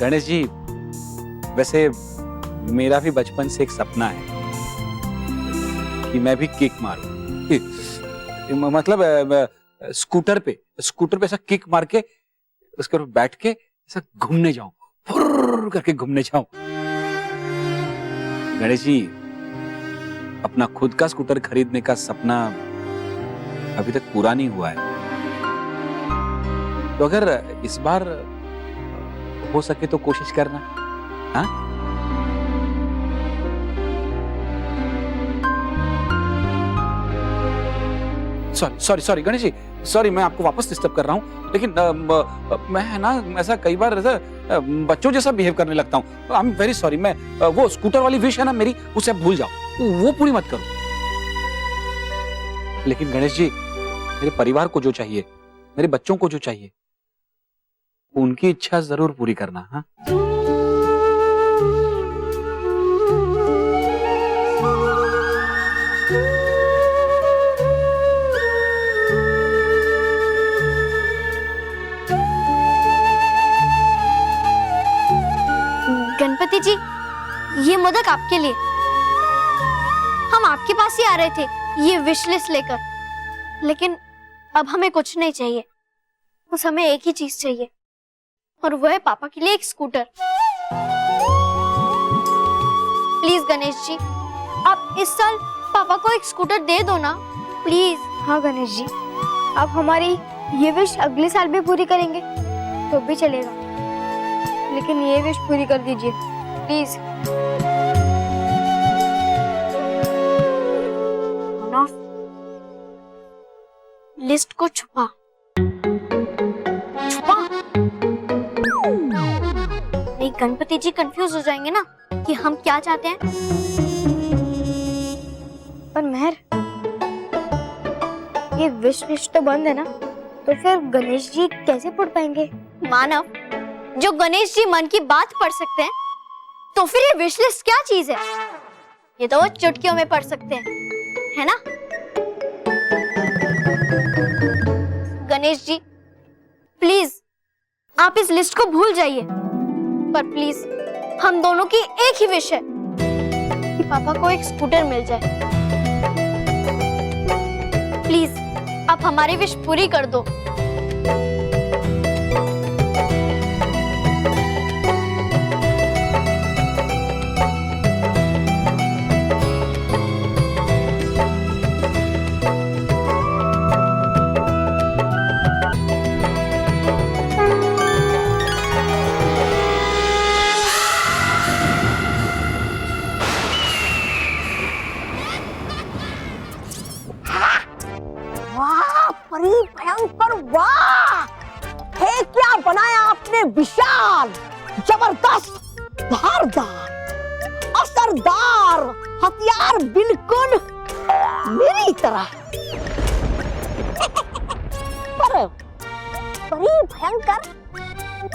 गणेश जी, वैसे मेरा भी बचपन से एक सपना है कि मैं भी किक मारूं। मतलब स्कूटर पे ऐसा किक मार के उसके ऊपर बैठ के ऐसा घूमने जाऊं, फुर्र करके घूमने जाऊं। गणेश जी, अपना खुद का स्कूटर खरीदने का सपना अभी तक पूरा नहीं हुआ है, तो अगर इस बार हो सके तो कोशिश करना। हाँ, सॉरी गणेश जी, सॉरी, मैं आपको वापस डिस्टर्ब कर रहा हूँ, लेकिन मैं ना ऐसा कई बार ऐसा बच्चों जैसा बिहेव करने लगता हूँ। I am very sorry. मैं वो स्कूटर वाली विश है ना मेरी, उसे आप भूल जाओ, वो पूरी मत करो। लेकिन गणेश जी, मेरे परिवार को जो चाहिए, मेरे बच्चों को जो चाहिए, उनकी इच्छा जरूर पूरी करना। हाँ, गणपति जी, ये मोदक आपके लिए। हम आपके पास ही आ रहे थे ये विश लिस्ट लेकर, लेकिन अब हमें कुछ नहीं चाहिए, बस हमें एक ही चीज चाहिए, और वो है पापा के लिए एक स्कूटर। प्लीज गणेश जी, आप इस साल पापा को एक स्कूटर दे दो ना, प्लीज। हाँ गणेश जी, आप हमारी ये विश अगले साल भी पूरी करेंगे तो भी चलेगा, लेकिन ये विश पूरी कर दीजिए प्लीज। लिस्ट को छुपा नहीं, गणपति जी कंफ्यूज हो जाएंगे ना कि हम क्या चाहते हैं। पर मेहर, ये विश लिस्ट तो बंद है ना, तो फिर गणेश जी कैसे पढ़ पाएंगे? मानव, जो गणेश जी मन की बात पढ़ सकते हैं, तो फिर ये विश लिस्ट क्या चीज है? ये तो वो चुटकियों में पढ़ सकते हैं, है ना? गणेश जी, प्लीज आप इस लिस्ट को भूल जाइए, पर प्लीज हम दोनों की एक ही विश है कि पापा को एक स्कूटर मिल जाए। प्लीज आप हमारी विश पूरी कर दो। भयंकर, वाह! है क्या बनाया आपने, विशाल, जबरदस्त, धारदार, असरदार हथियार, बिल्कुल मेरी तरह। पर बड़ी भयंकर,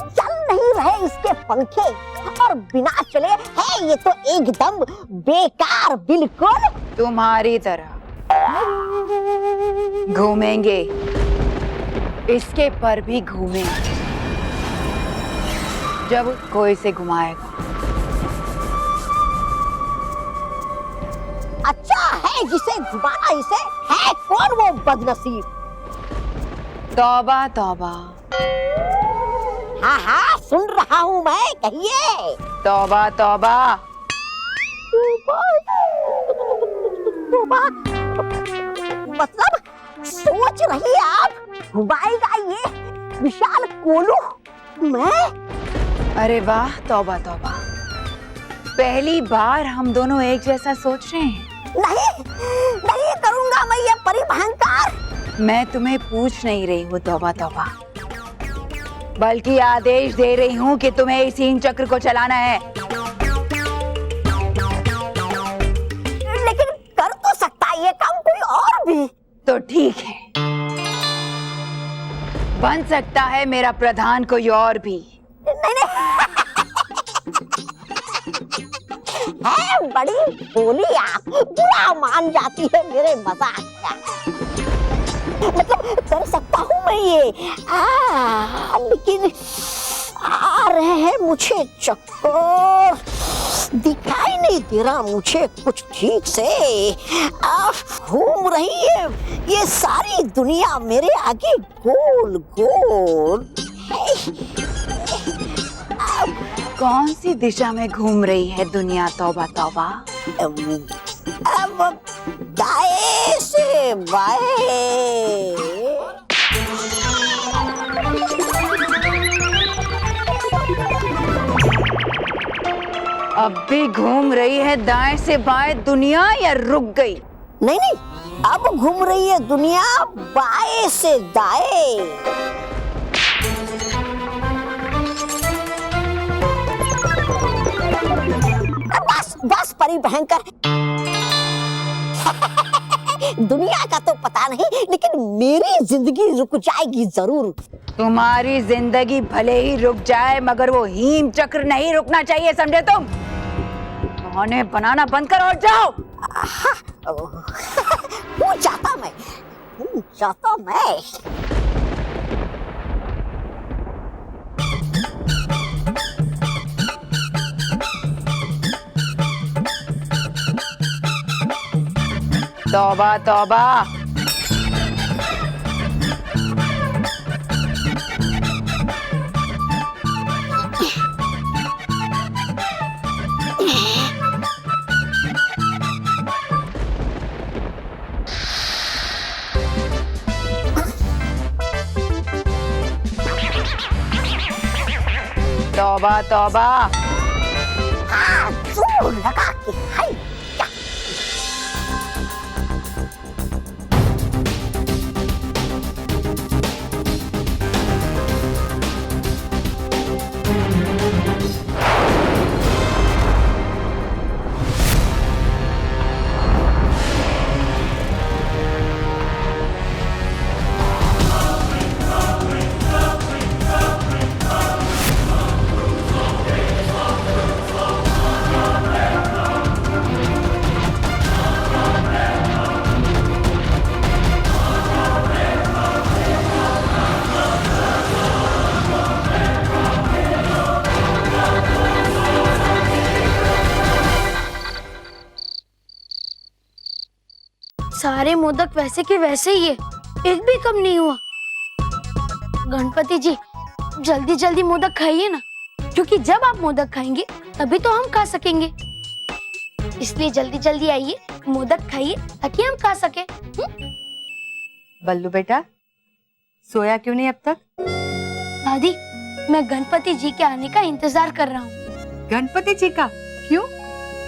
चल नहीं रहे इसके पंखे, और बिना चले है ये तो एकदम बेकार, बिल्कुल तुम्हारी तरह घूमेंगे, इसके पर भी घूमेंगे जब कोई से घुमाएगा। अच्छा है जिसे घुमाना, इसे है कौन वो बदनसीब? तौबा तौबा। हाँ हाँ सुन रहा हूँ मैं, कहिए। तौबा तौबा। तौबा मतलब सोच रही आप घुमाएगा ये विशाल कोलू? मैं? अरे वाह, तौबा तौबा, पहली बार हम दोनों एक जैसा सोच रहे हैं। नहीं नहीं करूंगा मैं ये परिभयंकर। मैं तुम्हें पूछ नहीं रही हूँ तौबा तौबा, बल्कि आदेश दे रही हूँ कि तुम्हें इस हीन चक्र को चलाना है। लेकिन कर तो सकता है ये काम कोई और भी। तो ठीक है, बन सकता है मेरा प्रधान कोई और भी। नहीं है, बड़ी भोली आप, बुरा मान जाती है मेरे मजाक का। मतलब कर सकता हूँ मैं ये, लेकिन आ रहे हैं मुझे चक्कर, दिखाई नहीं दे रहा मुझे कुछ ठीक से। घूम रही है ये सारी दुनिया मेरे आगे गोल गोल। कौन सी दिशा में घूम रही है दुनिया? तौबा तौबा। अब दाएं से बाएं। अब भी घूम रही है दाएं से बाएं दुनिया, या रुक गई? नहीं नहीं, अब घूम रही है दुनिया बाएं से दाएं। बस बस परी भयंकर। दुनिया का तो पता नहीं, लेकिन मेरी जिंदगी रुक जाएगी जरूर। तुम्हारी जिंदगी भले ही रुक जाए, मगर वो हीम चक्र नहीं रुकना चाहिए, समझे तुम? बहाने बनाना बंद करो और जाओ। हूँ जाता मैं। तौबा तौबा। तौबा तौबा। जोर लगा के हाय। सारे मोदक वैसे के वैसे ही है, एक भी कम नहीं हुआ। गणपति जी जल्दी जल्दी मोदक खाइए ना, क्योंकि जब आप मोदक खाएंगे तभी तो हम खा सकेंगे। इसलिए जल्दी जल्दी आइए, मोदक खाइए ताकि हम खा सके। बल्लू बेटा, सोया क्यों नहीं अब तक? दादी, मैं गणपति जी के आने का इंतजार कर रहा हूँ। गणपति जी का? क्यों?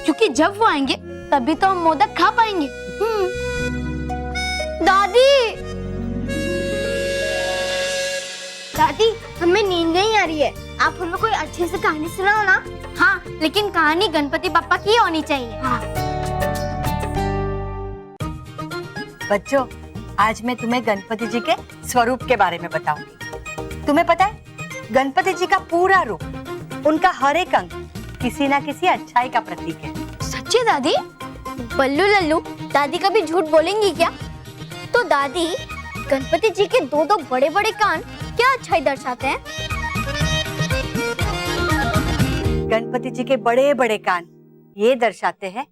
क्योंकि जब वो आएंगे तभी तो हम मोदक खा पाएंगे। दादी, दादी, हमें नींद नहीं आ रही है, आप हमें कोई अच्छे से कहानी सुनाओ ना। हाँ, लेकिन कहानी गणपति पापा की होनी चाहिए। हाँ। बच्चों, आज मैं तुम्हें गणपति जी के स्वरूप के बारे में बताऊंगी। तुम्हें पता है, गणपति जी का पूरा रूप, उनका हर एक अंग किसी ना किसी अच्छाई का प्रतीक है। सच्ची दादी? बल्लू लल्लू, दादी कभी झूठ बोलेंगी क्या? तो दादी, गणपति जी के दो दो बड़े बड़े कान क्या अच्छाई दर्शाते हैं? गणपति जी के बड़े बड़े कान ये दर्शाते हैं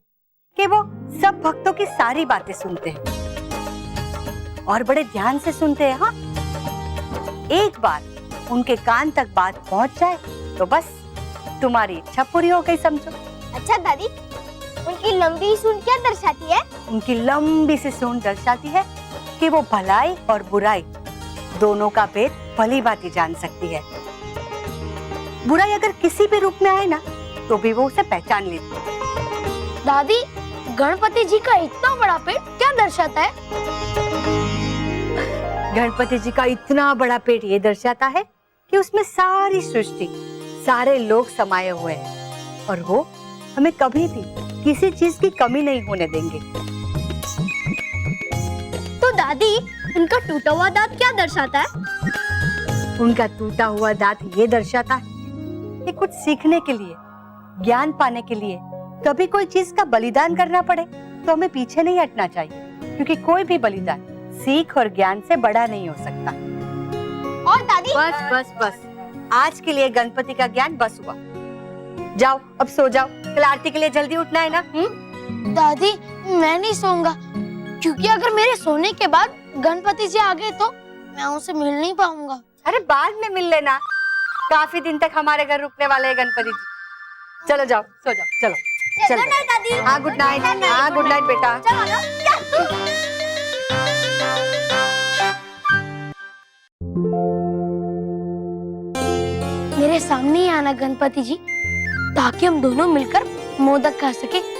कि वो सब भक्तों की सारी बातें सुनते हैं और बड़े ध्यान से सुनते हैं। हाँ, एक बार उनके कान तक बात पहुंच जाए तो बस तुम्हारी इच्छा पूरी हो गई, समझो। अच्छा दादी, उनकी लंबी सूंड क्या दर्शाती है? उनकी लंबी सी सूंड दर्शाती है कि वो भलाई और बुराई दोनों का भेद भली भांति जान सकती है। बुराई अगर किसी भी रूप में आए ना, तो भी वो उसे पहचान लेती है। दादी, गणपति जी का इतना बड़ा पेट क्या दर्शाता है? गणपति जी का इतना बड़ा पेट ये दर्शाता है कि उसमें सारी सृष्टि, सारे लोग समाये हुए हैं और वो हमें कभी भी किसी चीज की कमी नहीं होने देंगे। तो दादी, उनका टूटा हुआ दांत क्या दर्शाता है? उनका टूटा हुआ दांत ये दर्शाता है कि कुछ सीखने के लिए, ज्ञान पाने के लिए कभी कोई चीज का बलिदान करना पड़े तो हमें पीछे नहीं हटना चाहिए, क्योंकि कोई भी बलिदान सीख और ज्ञान से बड़ा नहीं हो सकता। और दादी, बस बस बस, आज के लिए गणपति का ज्ञान बस हुआ। जाओ अब सो जाओ, कल आरती के लिए जल्दी उठना है ना। दादी मैं नहीं सोऊंगा, क्योंकि अगर मेरे सोने के बाद गणपति जी आ गए तो मैं उनसे मिल नहीं पाऊंगा। अरे बाद में मिल लेना, काफी दिन तक हमारे घर रुकने वाले हैं गणपति जी। चलो जाओ सो जाओ, चलो चलो दादी। हाँ गुड नाइट। हाँ गुड नाइट बेटा। मेरे सामने ही आना गणपति जी, ताकि हम दोनों मिलकर मोदक खा सके।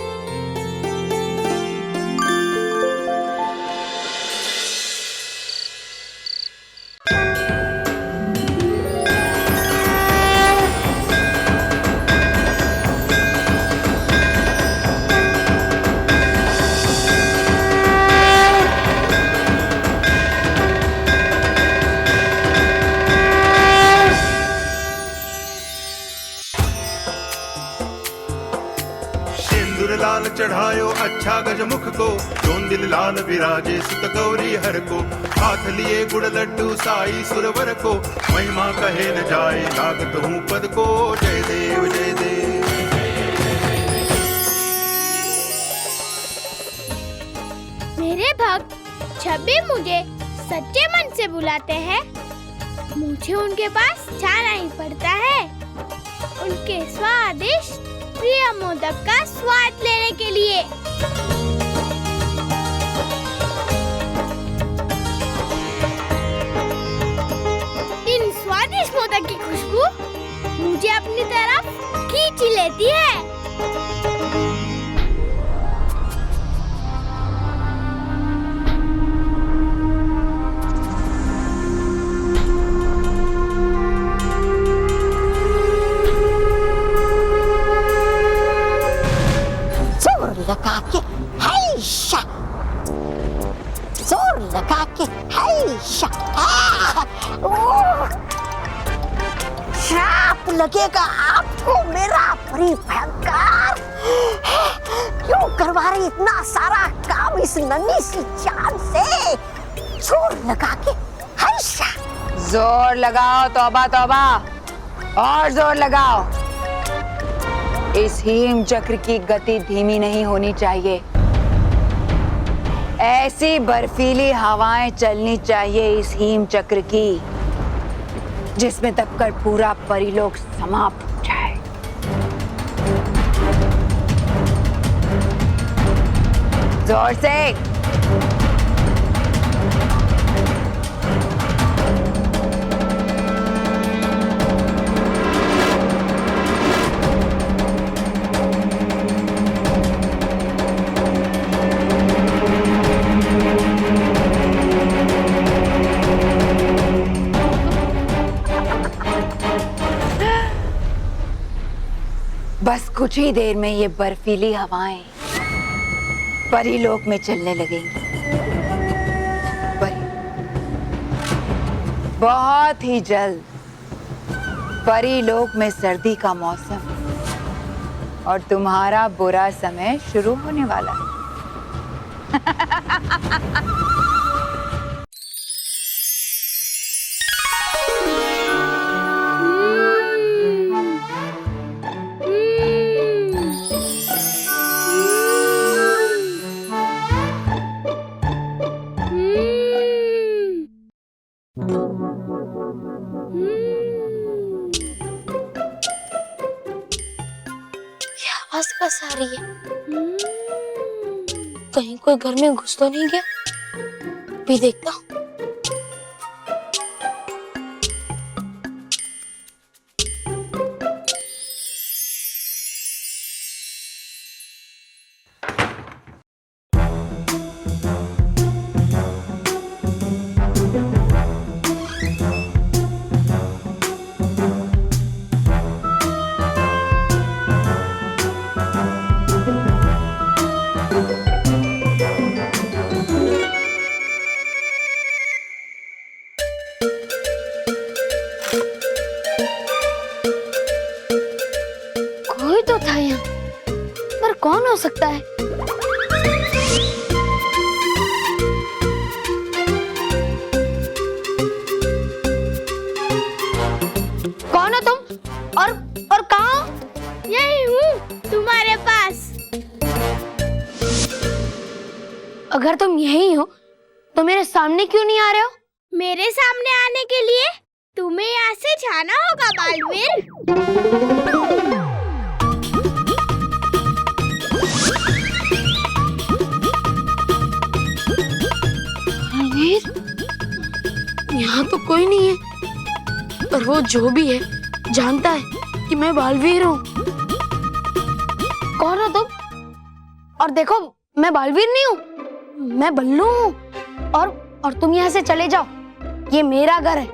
सिंदूर लाल चढ़ायो अच्छा गजमुख को, जोन दिल लाल विराजे सुत गौरी हर को। हाथ लिए गुड़ लड्डू साई सुरवर को, महिमा कहे न जाए लागत हूँ पद को। जय देव जय देव। मेरे भक्त जब भी मुझे सच्चे मन से बुलाते हैं, मुझे उनके पास जाना ही पड़ता है, उनके स्वादिष्ट प्रिय मोदक का स्वाद लेने के लिए। इन स्वादिष्ट मोदक की खुशबू मुझे अपनी तरफ खींच लेती है। लगा के हैशा, जोर लगा के हैशा। श्राप लगेगा आपको मेरा बड़ी भयंकर। क्यों करवा रही इतना सारा काम इस नन्ही सी जान से? जोर लगा के हैशा। जोर लगाओ तौबा तौबा, और जोर लगाओ। इस हीम चक्र की गति धीमी नहीं होनी चाहिए, ऐसी बर्फीली हवाएं चलनी चाहिए इस हीम चक्र की, जिसमें दबकर पूरा परिलोक समाप्त हो जाए। जोर से। बस कुछ ही देर में ये बर्फीली हवाएं परिलोक में चलने लगेंगी। बहुत ही जल्द परिलोक में सर्दी का मौसम और तुम्हारा बुरा समय शुरू होने वाला है। आवाज कहाँ से आ रही है? कहीं कोई घर में घुस तो नहीं गया? भी देखता हूँ। कोई तो था यहाँ, पर कौन हो सकता है? कौन अगर तुम यही हो तो मेरे सामने क्यों नहीं आ रहे हो? मेरे सामने आने के लिए तुम्हें यहाँ से जाना होगा बालवीर। बालवीर, यहाँ तो कोई नहीं है, पर वो जो भी है जानता है कि मैं बालवीर हूँ। कौन हो तुम? और देखो, मैं बालवीर नहीं हूँ, मैं बल्लू हूँ। और तुम यहाँ से चले जाओ, ये मेरा घर है।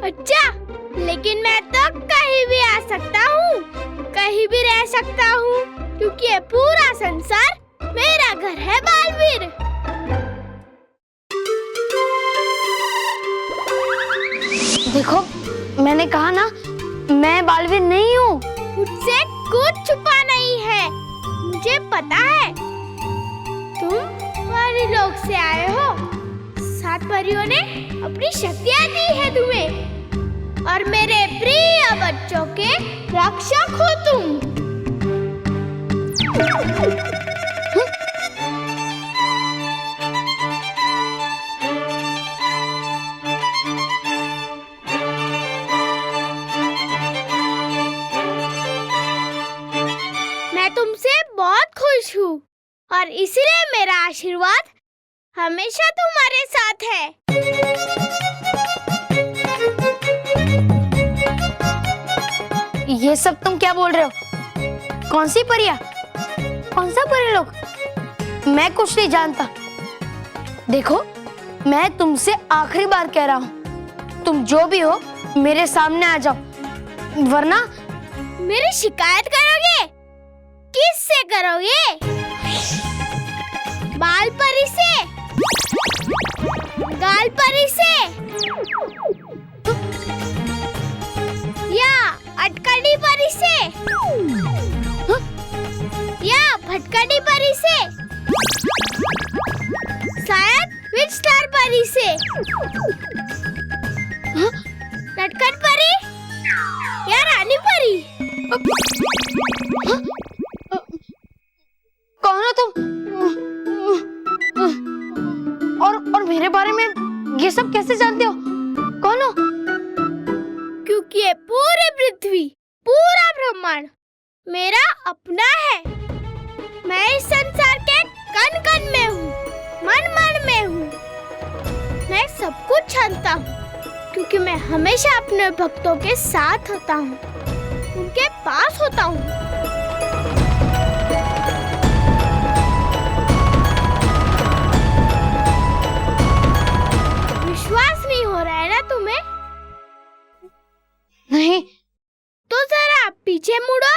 अच्छा, लेकिन मैं तो कहीं भी आ सकता हूँ, कहीं भी रह सकता हूँ, क्योंकि ये पूरा संसार मेरा घर है बालवीर। देखो, मैंने कहा ना, मैं बालवीर नहीं हूँ। मुझसे कुछ छुपा नहीं है, मुझे पता है। तुम परी लोक से आए हो, 7 परियों ने अपनी शक्तियाँ दी है तुम्हें, और मेरे प्रिय बच्चों के रक्षक हो तुम। मैं तुमसे बहुत खुश हूँ, और इसलिए मेरा आशीर्वाद हमेशा तुम्हारे साथ है। ये सब तुम क्या बोल रहे हो? कौन सी परियां? कौन सा परी लोग? मैं कुछ नहीं जानता। देखो, मैं तुमसे आखिरी बार कह रहा हूँ, तुम जो भी हो मेरे सामने आ जाओ, वरना मेरी शिकायत करोगे? किससे करोगे? बाल परी से? गाल परी से? या अटकड़ी परी से? या भटकड़ी परी से? शायद विच स्टार परी से? नटखट परी या रानी परी? कौन हो तुम? और मेरे बारे में ये सब कैसे जानते हो? कौन हो? क्योंकि ये पूरी पृथ्वी, पूरा ब्रह्मांड मेरा अपना है। मैं इस संसार के कण कण में हूँ, मन मन में हूँ। मैं सब कुछ जानता हूँ, क्योंकि मैं हमेशा अपने भक्तों के साथ होता हूँ, उनके पास होता हूँ। विश्वास नहीं हो रहा है ना तुम्हें? नहीं। तो जरा पीछे मुड़ो।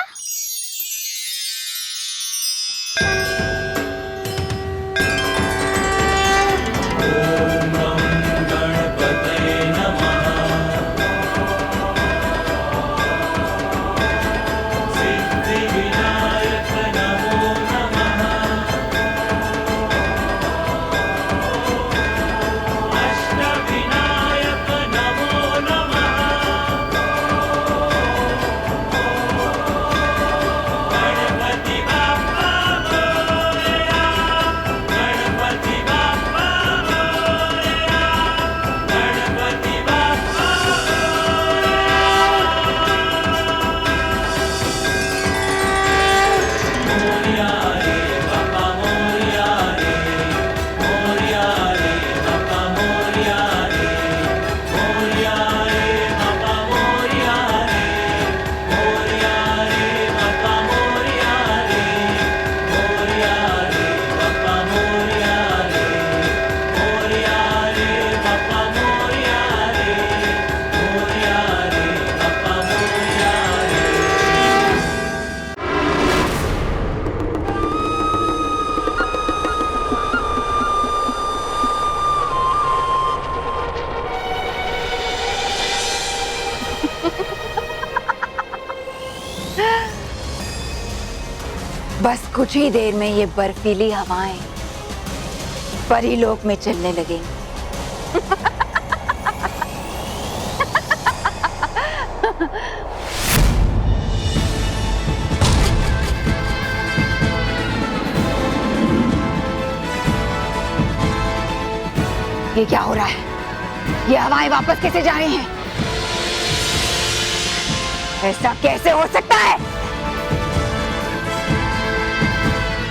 बस कुछ ही देर में ये बर्फीली हवाएं परीलोक में चलने लगेंगी। ये क्या हो रहा है? ये हवाएं वापस कैसे जा रही हैं? ऐसा कैसे हो सकता है?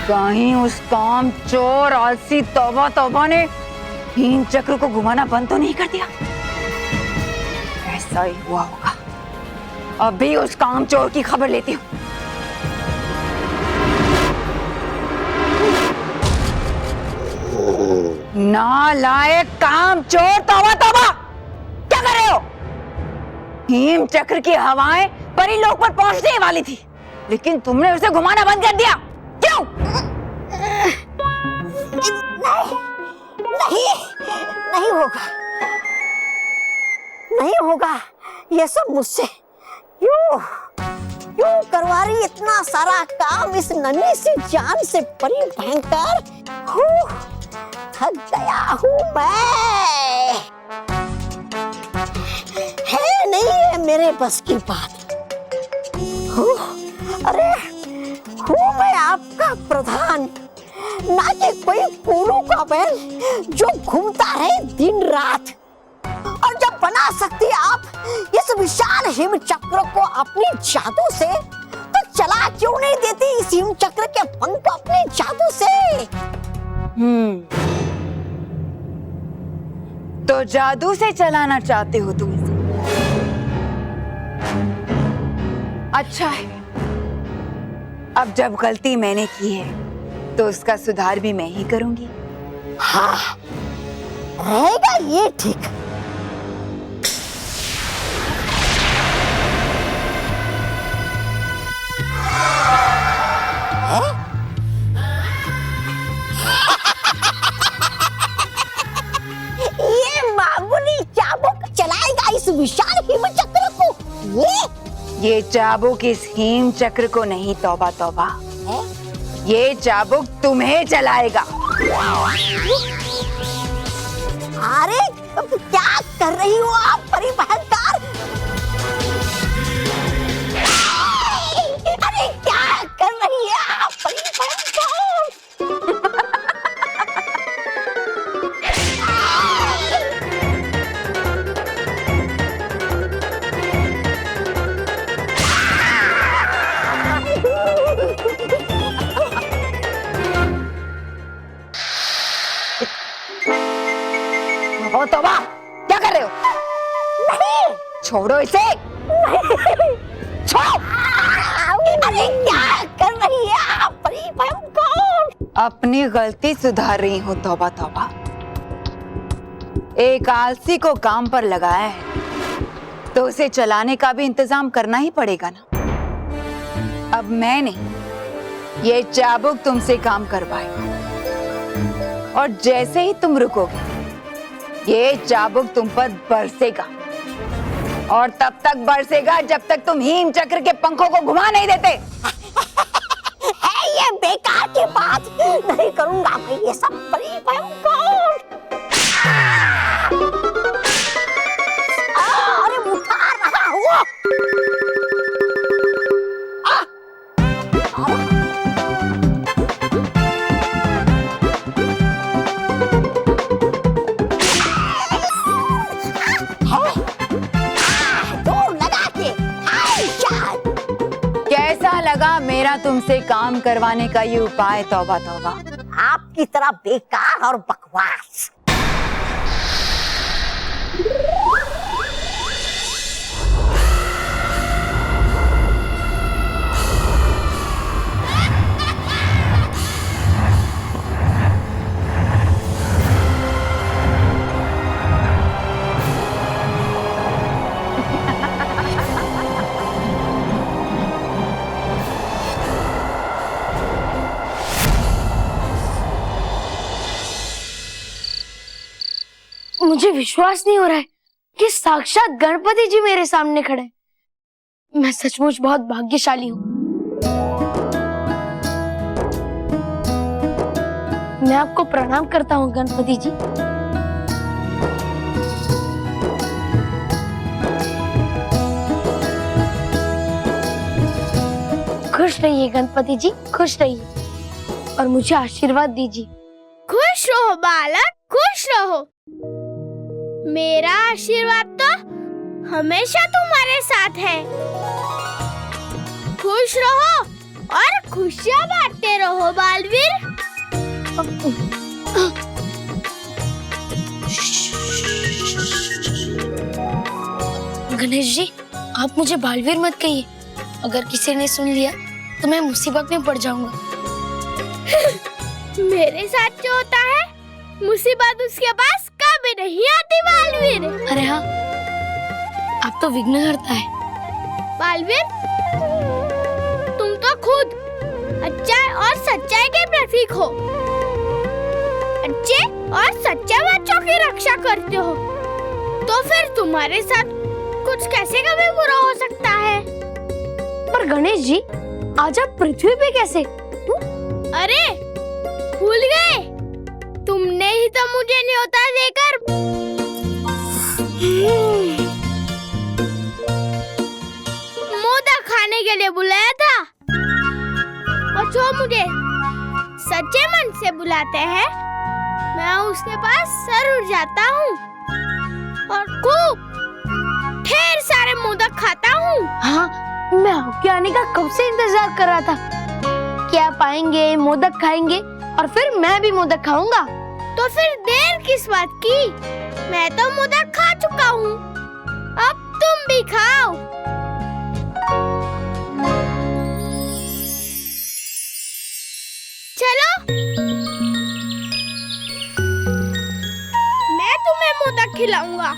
कहीं उस काम चोर आलसी तौबा तौबा ने हिम चक्र को घुमाना बंद तो नहीं कर दिया? ऐसा ही हुआ होगा। अभी उस काम चोर की खबर लेती हूँ। नालायक काम चोर, तौबा तौबा, क्या कर रहे हो? हिम चक्र की हवाएं परीलोक पर पहुंचने वाली थी, लेकिन तुमने उसे घुमाना बंद कर दिया। क्यों? नहीं, नहीं होगा, नहीं होगा। ये सब मुझसे क्यों क्यों करवा रही? इतना सारा काम इस नन्ही सी जान से बड़ी भयंकर। थक गया हूँ मैं। है नहीं है मेरे बस की बात। अरे हूँ मैं आपका प्रधान, ना कि कोई कोलू का बैल जो घूमता रहे दिन रात। और जब बना सकती आप इस विशाल हिम चक्र को अपनी जादू से, तो चला क्यों नहीं देती इस हिम चक्र के पंख अपने जादू से? तो जादू से चलाना चाहते हो तुम इसे? अच्छा है, अब जब गलती मैंने की है तो उसका सुधार भी मैं ही करूंगी। हाँ, रहेगा ये ठीक। ये मामूली चाबुक चलाएगा इस विशाल हिम चक्र को? ये चाबुक इस हिम चक्र को नहीं, तौबा तौबा, ये चाबुक तुम्हें चलाएगा। अरे क्या कर रही हो आप परिभयंकर? अरे क्या कर रही है आप परिभयंकर? ओ तौबा, क्या कर रहे हो? नहीं, छोड़ो इसे। छोड़ो। अरे क्या कर रही है आप परिभयंकर? अपनी गलती सुधार रही हूँ, तौबा तौबा। एक आलसी को काम पर लगाया है तो उसे चलाने का भी इंतजाम करना ही पड़ेगा ना। अब मैं नहीं, ये चाबुक तुमसे काम करवाएगा, और जैसे ही तुम रुकोगे ये चाबुक तुम पर बरसेगा, और तब तक बरसेगा जब तक तुम हिम चक्र के पंखों को घुमा नहीं देते। है ये बेकार की बात, नहीं करूंगा मैं ये सब परिभयंकर। अरे उठा रहा हूँ। कैसा लगा मेरा तुमसे काम करवाने का ये उपाय, तौबा तौबा? आपकी तरह बेकार और बकवास। मुझे विश्वास नहीं हो रहा है कि साक्षात गणपति जी मेरे सामने खड़े हैं। मैं सचमुच बहुत भाग्यशाली हूँ। मैं आपको प्रणाम करता हूँ गणपति जी। खुश रहिए गणपति जी, खुश रहिए और मुझे आशीर्वाद दीजिए। खुश रहो बालक, खुश रहो। मेरा आशीर्वाद तो हमेशा तुम्हारे साथ है। खुश रहो और खुशियाँ बांटते रहो बालवीर। गणेश जी, आप मुझे बालवीर मत कहिए। अगर किसी ने सुन लिया तो मैं मुसीबत में पड़ जाऊंगा। मेरे साथ जो होता है मुसीबत उसके पास कभी नहीं आती बालवीर। अरे हाँ, आप तो विघ्नहर्ता है। बालवीर, तुम तो खुद अच्छाई और सच्चाई के प्रतीक हो। अच्छे और सच्चे बच्चों की रक्षा करते हो, तो फिर तुम्हारे साथ कुछ कैसे कभी बुरा हो सकता है? पर गणेश जी, आज आप पृथ्वी पे कैसे? अरे भूल गए, तुमने ही तो मुझे न्योता देकर मोदक खाने के लिए बुलाया था। और जो मुझे सच्चे मन से बुलाते हैं, मैं उसके पास जरूर जाता हूँ और खूब ढेर सारे मोदक खाता हूँ। हाँ, मैं आपके आने का कब से इंतजार कर रहा था कि आप आएंगे, मोदक खाएंगे और फिर मैं भी मोदक खाऊंगा। तो फिर देर किस बात की? मैं तो मोदक खा चुका हूँ, अब तुम भी खाओ। चलो, मैं तुम्हें मोदक खिलाऊंगा।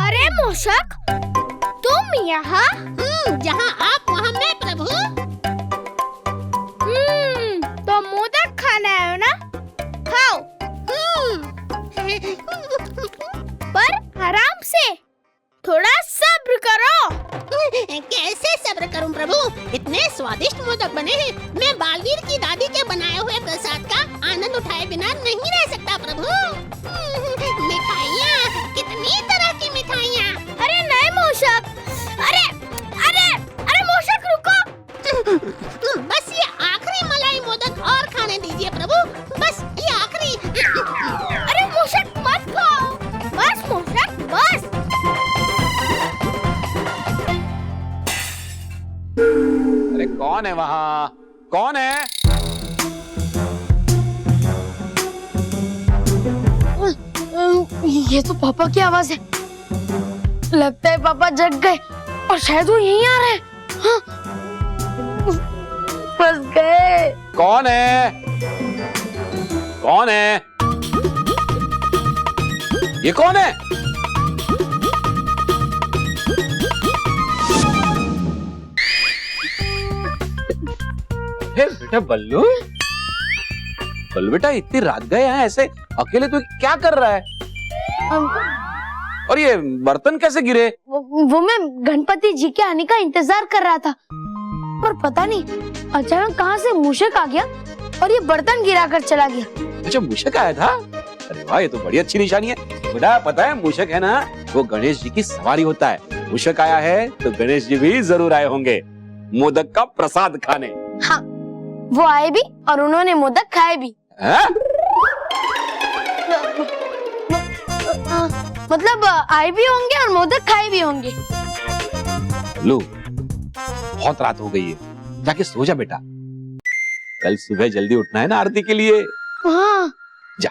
अरे मूषक, तुम यहाँ? जहाँ आप वहाँ मैं प्रभु। तो मोदक खाना है ना? खाओ। पर आराम से, थोड़ा सब्र करो। कैसे सब्र करूं प्रभु? इतने स्वादिष्ट मोदक बने हैं। मैं बालवीर की दादी के बनाए हुए प्रसाद का आनंद उठाए बिना नहीं रह सकता प्रभु। मिठाइयाँ, कितनी तरह की मिठाइयाँ। अरे नहीं मूषक, अरे अरे अरे मूषक रुको। बस ये आखिरी मलाई मोदक और खाने दीजिए प्रभु, बस ये आखिरी। अरे मूषक मत खाओ, बस मूषक बस। अरे कौन है वहाँ? कौन है? ये तो पापा की आवाज है। लगता है पापा जग गए और शायद वो यहीं आ रहे हैं। हाँ? फंस गए। कौन है? कौन है? ये कौन है? हे बेटा बल्लू, बल्लू बेटा इतनी रात गए हैं ऐसे अकेले, तू क्या कर रहा है? और ये बर्तन कैसे गिरे? वो मैं गणपति जी के आने का इंतजार कर रहा था, पर पता नहीं अचानक कहां से मूषक आ गया और ये बर्तन गिरा कर चला गया। अच्छा, मूषक आया था? अरे वाह, ये तो बड़ी अच्छी निशानी है बेटा। पता है मूषक है ना, वो गणेश जी की सवारी होता है। मूषक आया है तो गणेश जी भी जरूर आए होंगे मोदक का प्रसाद खाने। हाँ, वो आए भी और उन्होंने मोदक खाए भी। मतलब आए भी होंगे और मोदक खाए भी होंगे। लो, बहुत रात हो गई है, जाके सो जा बेटा। कल सुबह जल्दी उठना है ना आरती के लिए। हाँ। जा।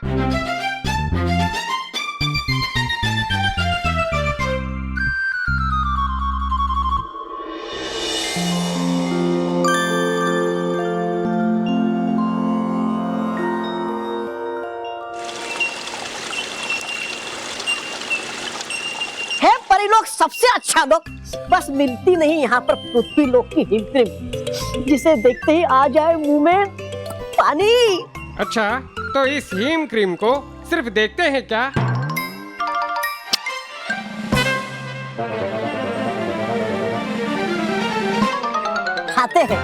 है परिलोक सबसे अच्छा लोक, बस मिलती नहीं यहाँ पर पृथ्वी लोक की हिम क्रीम, जिसे देखते ही आ जाए मुंह में पानी। अच्छा, तो इस हिम क्रीम को सिर्फ देखते हैं क्या? खाते हैं।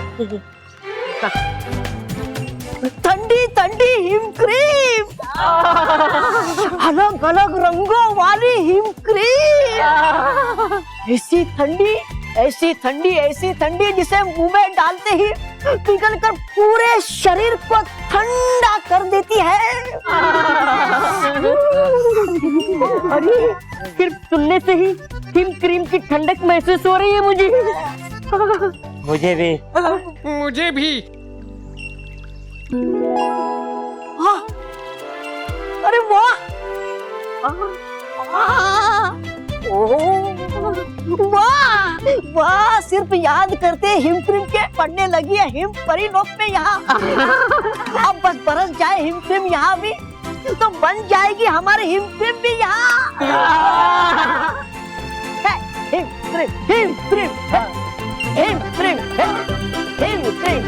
ठंडी ठंडी हिम क्रीम, अलग अलग रंगों वाली हिम क्रीम, ऐसी ठंडी ऐसी ठंडी ऐसी ठंडी जिसे मुंह में डालते ही पिघल कर पूरे शरीर को ठंडा कर देती है। अरे सिर्फ सुनने से ही हिम क्रीम की ठंडक महसूस हो रही है मुझे। मुझे भी। मुझे भी। हाँ, अरे वाह, वाह वाह, सिर्फ याद करते हिम क्रीम के पड़ने लगी है हिम परी लोक में यहाँ। अब बस बरस जाए हिम क्रीम यहाँ भी तो बन जाएगी हमारी हिम क्रीम भी यहाँ। हिम क्रीम हिम क्रीम हिम क्रीम हिम क्रीम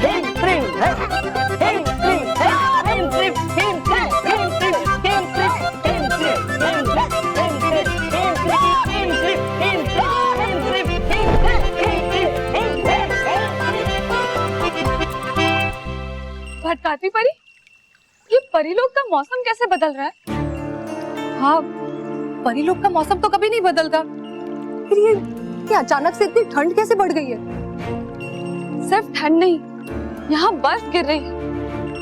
हिम क्रीम हिम क्रीम हिम क्रीम हिम भटकाती परी, ये परीलोक का मौसम कैसे बदल रहा है? हाँ, परीलोक का मौसम तो कभी नहीं बदलता, फिर ये अचानक से इतनी ठंड कैसे बढ़ गई है? सिर्फ ठंड नहीं, यहाँ बर्फ गिर रही है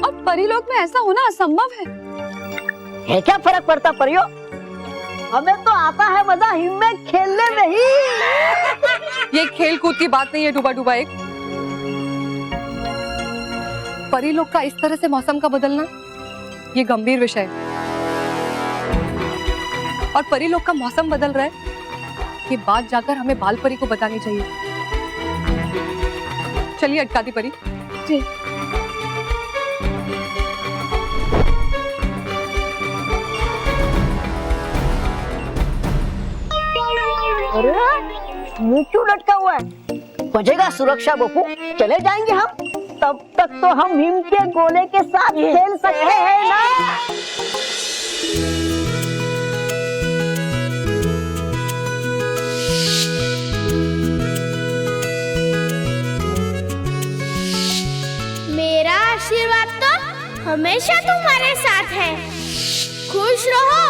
और परीलोक में ऐसा होना असंभव है। क्या फर्क पड़ता परियो, हमें तो आता है मजा हिम में खेलने में ही। ये खेल कूद की बात नहीं है डूबा डूबा एक। परीलोक का इस तरह से मौसम का बदलना ये गंभीर विषय है और परीलोक का मौसम बदल रहा है ये बात जाकर हमें बाल परी को बतानी चाहिए। चलिए अटकाती परी। जी। अरे मुंह क्यों लटका हुआ है? बजेगा सुरक्षा बपू, चले जाएंगे हम, तब तक तो हम हिम के गोले के साथ खेल सकते हैं ना। मेरा आशीर्वाद तो हमेशा तुम्हारे साथ है। खुश रहो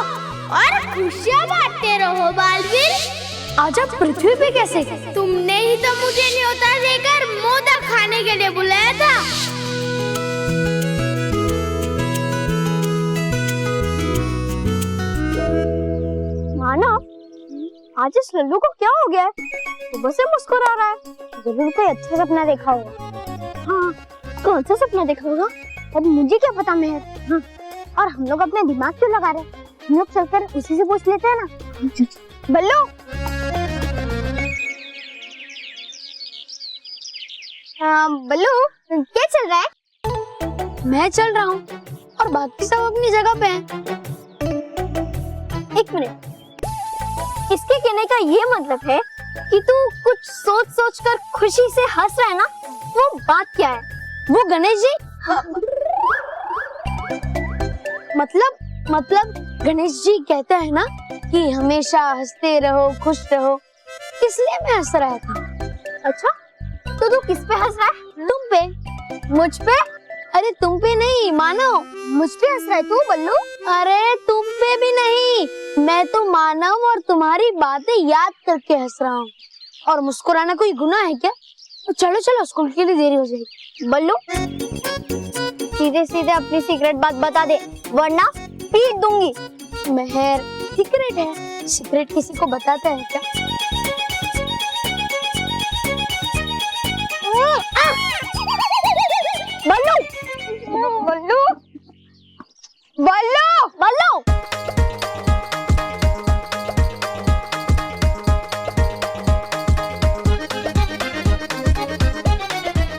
और खुशियाँ बांटते रहो बालवीर। आज आप पृथ्वी पे कैसे? तुमने ही तो मुझे न्योता देकर मोदक खाने के लिए बुलाया था। मानव, आज इस लल्लू को क्या हो गया है? सुबह से मुस्कुरा रहा है, जरूर कोई अच्छा सपना देखा होगा। हाँ, कौन सा सपना देखा होगा? अब मुझे क्या पता मेहर। हाँ, और हम लोग अपने दिमाग क्यों लगा रहे? हम लोग चलकर उसी से पूछ लेते हैं ना। बल्लू, बल्लू क्या चल रहा है? मैं चल रहा हूँ और बाकी सब अपनी जगह पे हैं। एक मिनट, इसके कहने का ये मतलब है कि तू कुछ सोच सोच कर खुशी से हंस रहा है ना? वो बात क्या है? वो गणेश जी, मतलब गणेश जी कहते हैं ना कि हमेशा हंसते रहो, खुश रहो, इसलिए मैं हंस रहा था। अच्छा, तो तू किस पे हंस रहा है? तुम पे? मुझ पे? अरे तुम पे नहीं मानव, मुझ पे हंस रहा है तू बल्लू? अरे तुम पे भी नहीं, मैं तो मानव और तुम्हारी बातें याद करके हंस रहा हूँ। और मुस्कुराना कोई गुनाह है क्या? तो चलो चलो, स्कूल के लिए देरी हो जाएगी। बल्लू, सीधे सीधे अपनी सीक्रेट बात बता दे, वरना पीट दूंगी। मेहर, सीक्रेट है, सीक्रेट किसी को बताते हैं क्या? बल्लू, बल्लू, बल्लू, बल्लू।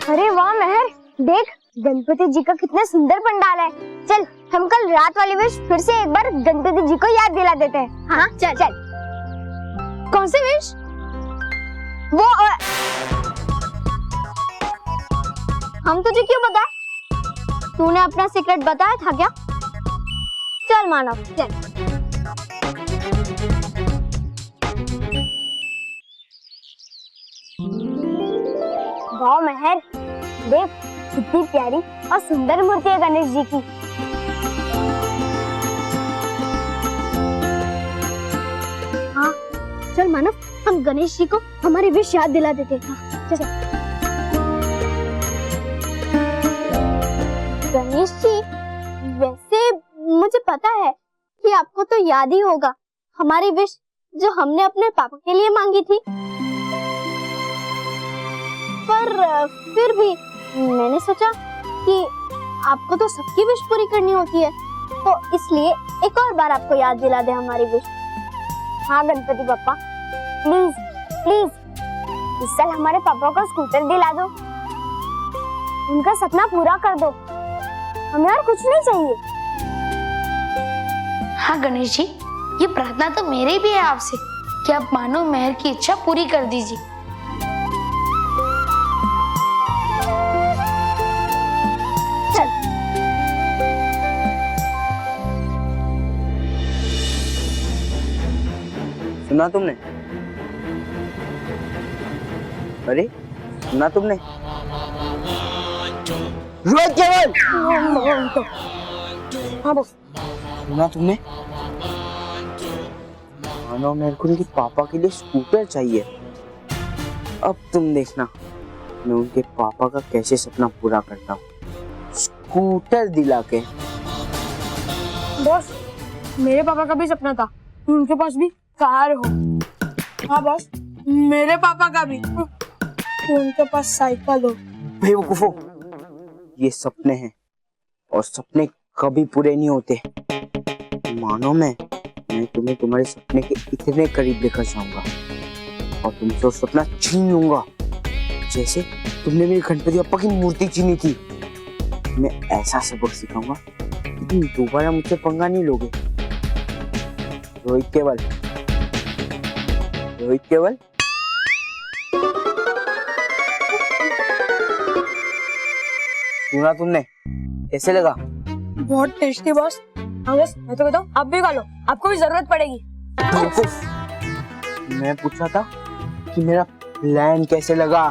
अरे वाह मेहर, देख गणपति जी का कितना सुंदर पंडाल है। चल हम कल रात वाली विश फिर से एक बार गणपति जी को याद दिला देते हैं। हाँ चल चल। कौन सी विश? वो हम तुझे क्यों बताए? तूने अपना सीक्रेट बताया था क्या? चल मानव चल। वाह मेहर, देख कितनी प्यारी और सुंदर मूर्ति है गणेश जी की। हाँ चल मानव, हम गणेश जी को हमारी विश याद दिला देते हैं। हाँ, चल। गणेश जी, वैसे मुझे पता है कि आपको तो याद ही होगा हमारी विश जो हमने अपने पापा के लिए मांगी थी, पर फिर भी मैंने सोचा कि आपको तो सबकी विश पूरी करनी होती है, तो इसलिए एक और बार आपको याद दिला दे हमारी विश। हाँ गणपति पापा, प्लीज प्लीज इस साल हमारे पापा को स्कूटर दिला दो, उनका सपना पूरा कर दो, हमें और कुछ नहीं चाहिए। हाँ गणेश जी, ये प्रार्थना तो मेरी भी है आपसे कि आप मानो मेहर की इच्छा पूरी कर दीजिए। सुना तुमने? अरे सुना तुमने? रोहित केवल! हाँ बस। सुना तुमने? मानो मेरे को उनके पापा के लिए स्कूटर चाहिए। अब तुम देखना मैं उनके पापा का कैसे सपना पूरा करता हूँ, स्कूटर दिला के। बॉस, मेरे पापा का भी सपना था कि उनके पास भी कार हो। हाँ बॉस, मेरे पापा का भी कि उनके पास साइकिल हो। बेवकूफो, ये सपने हैं और सपने कभी पूरे नहीं होते। मानो मैं तुम्हें तुम्हारे सपने के इतने करीब लेकर जाऊंगा और तुमसे वो सपना छीन लूंगा जैसे तुमने मेरी गणपति बप्पा की मूर्ति छीनी थी। मैं ऐसा सबक सिखाऊंगा कि तुम दोबारा मुझसे पंगा नहीं लोगे। रोहित केवल, रोहित केवल। सुना तुमने? कैसे लगा? बहुत टेस्टी बॉस। हाँ बस, मैं तो बताऊं, आप भी खा लो, आपको भी जरूरत पड़ेगी। मैं पूछा था कि मेरा प्लान कैसे लगा।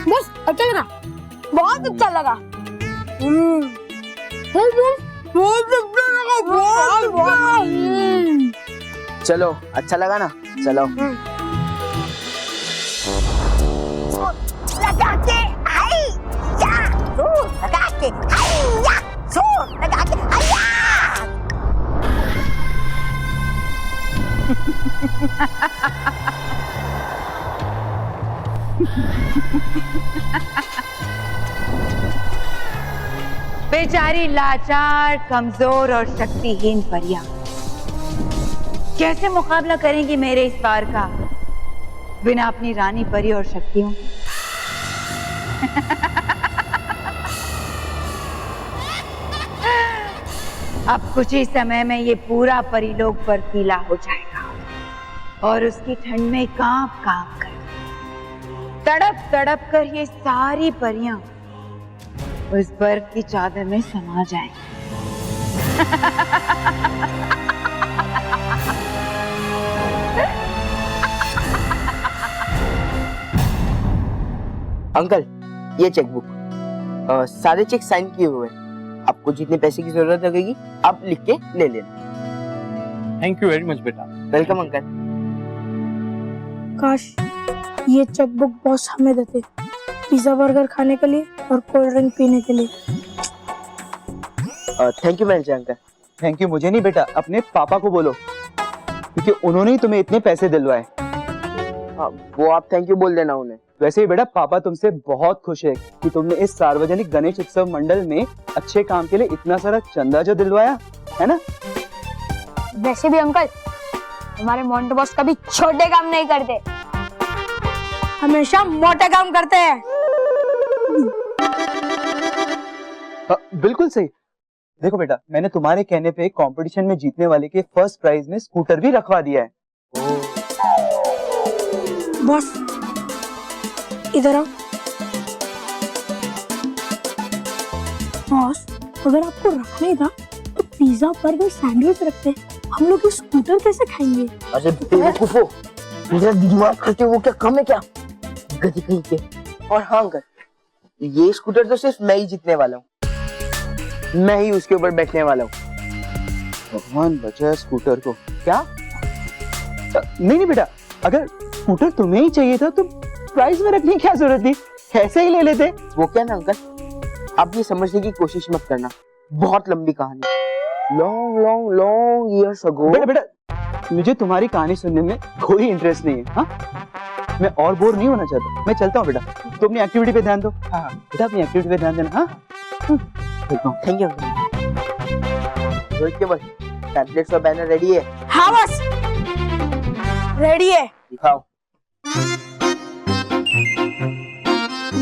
बस अच्छा लगा, बहुत अच्छा लगा। चलो अच्छा लगा ना? चलो लगा के आई या जोर लगा के आई या जोर लगा के आई या। बेचारी लाचार, कमजोर और शक्तिहीन परियां कैसे मुकाबला करेंगी मेरे इस पार का बिना अपनी रानी परी और शक्तियों के? अब कुछ ही समय में ये पूरा परीलोक बर्फीला हो जाएगा और उसकी ठंड में कांप कांप कर, तड़प तड़प कर ये सारी परियां उस बर्फ की चादर में समा जाएंगी। अंकल, ये चेकबुक, सारे चेक साइन किए हुए। आपको जितने पैसे की जरूरत लगेगी आप लिख के ले लेना। थैंक यू वेरी मच बेटा। Welcome uncle. काश ये चेकबुक बॉस हमें देते, पिज्जा बर्गर खाने के लिए और कोल्ड ड्रिंक पीने के लिए। Thank you manager uncle. Thank you मुझे नहीं बेटा, अपने पापा को बोलो, क्योंकि उन्होंने ही तुम्हें इतने पैसे दिलवाए। वो आप थैंक यू बोल देना उन्हें। वैसे ही बेटा पापा तुमसे बहुत खुश है कि तुमने इस सार्वजनिक गणेश उत्सव मंडल में अच्छे काम के लिए इतना सारा चंदा जो दिलवाया है ना। वैसे भी अंकल, हमारे मोंटो बॉस कभी छोटे काम नहीं करते, हमेशा मोटे काम करते हैं। बिल्कुल सही। देखो बेटा, मैंने तुम्हारे कहने पे कंपटीशन में जीतने वाले के फर्स्ट प्राइज में स्कूटर भी रखवा दिया है। बॉस इधर आओ। बॉस, अगर आपको रखना ही था तो पिज्जा बर्गर सैंडविच रखते, हम लोग ये स्कूटर कैसे खाएंगे? अरे बेवकूफो, मेरा दिमाग खर्चे वो क्या कम है क्या? गधी कहीं के। और हाँ अंकल, ये स्कूटर तो सिर्फ मैं ही जीतने वाला हूँ, मैं ही उसके ऊपर बैठने वाला हूँ। भगवान बचाए स्कूटर को। क्या? नहीं बेटा, अगर स्कूटर तुम्हें ही चाहिए था तो प्राइस में रखने की क्या जरूरत थी, ऐसे ही ले लेते। वो क्या ना अंकल, आप ये समझने की कोशिश मत करना, बहुत लंबी कहानी। Long years ago. बेटा मुझे तुम्हारी कहानी सुनने में कोई इंटरेस्ट नहीं है। हाँ, मैं और बोर नहीं होना चाहता। मैं चलता हूँ बेटा, तुम अपनी एक्टिविटी पे ध्यान दो। हाँ बेटा, अपनी एक्टिविटी पे ध्यान देना। हाँ थैंक यू। टैबलेट्स और बैनर रेडी है? हाँ बस रेडी है। दिखाओ।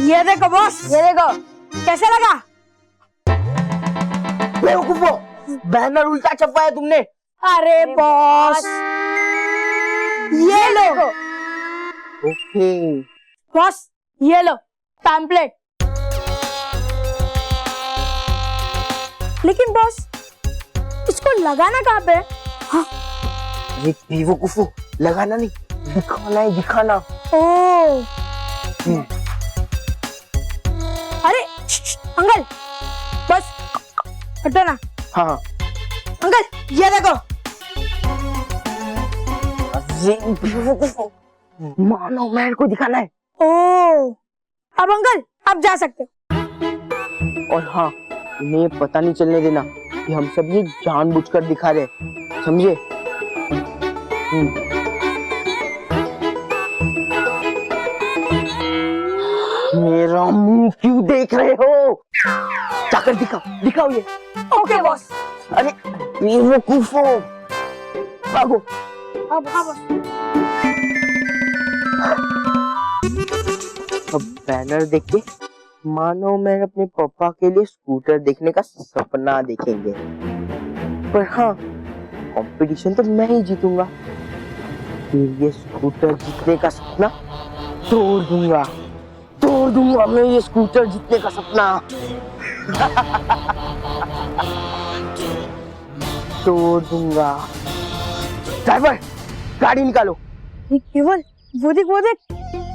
ये देखो बॉस, ये देखो कैसे लगा? बेवकूफो, बैनर उल्टा छपवाया तुमने। अरे बॉस ये लो। ओके बॉस ये लो पैम्पलेट। लेकिन बॉस इसको लगाना कहाँ पे? हाँ? अरे बेवकूफो, लगाना नहीं, दिखाना है, दिखाना। ओह अरे अंकल बस हटो ना। हाँ अंकल ये देखो। अरे बेवकूफो, मानो मैन को दिखाना है। ओह अब अंकल आप जा सकते हो। और हाँ, इन्हें ये पता नहीं चलने देना कि हम सब ये जानबूझकर दिखा रहे हैं, समझे? मेरा मुंह क्यों देख रहे हो? जाकर दिखाओ ये। Okay boss. अरे बेवकूफो, भागो। अब हाँ बॉस। अब बैनर देख के मानो मैं अपने पापा के लिए स्कूटर देखने का सपना देखेंगे। पर हाँ, कंपटीशन तो मैं ही जीतूंगा। फिर ये स्कूटर जीतने का सपना तोड़ दूंगा मैं ये स्कूटर जीतने का सपना। तोड़ दूंगा। ड्राइवर गाड़ी निकालो। केवल वो देख।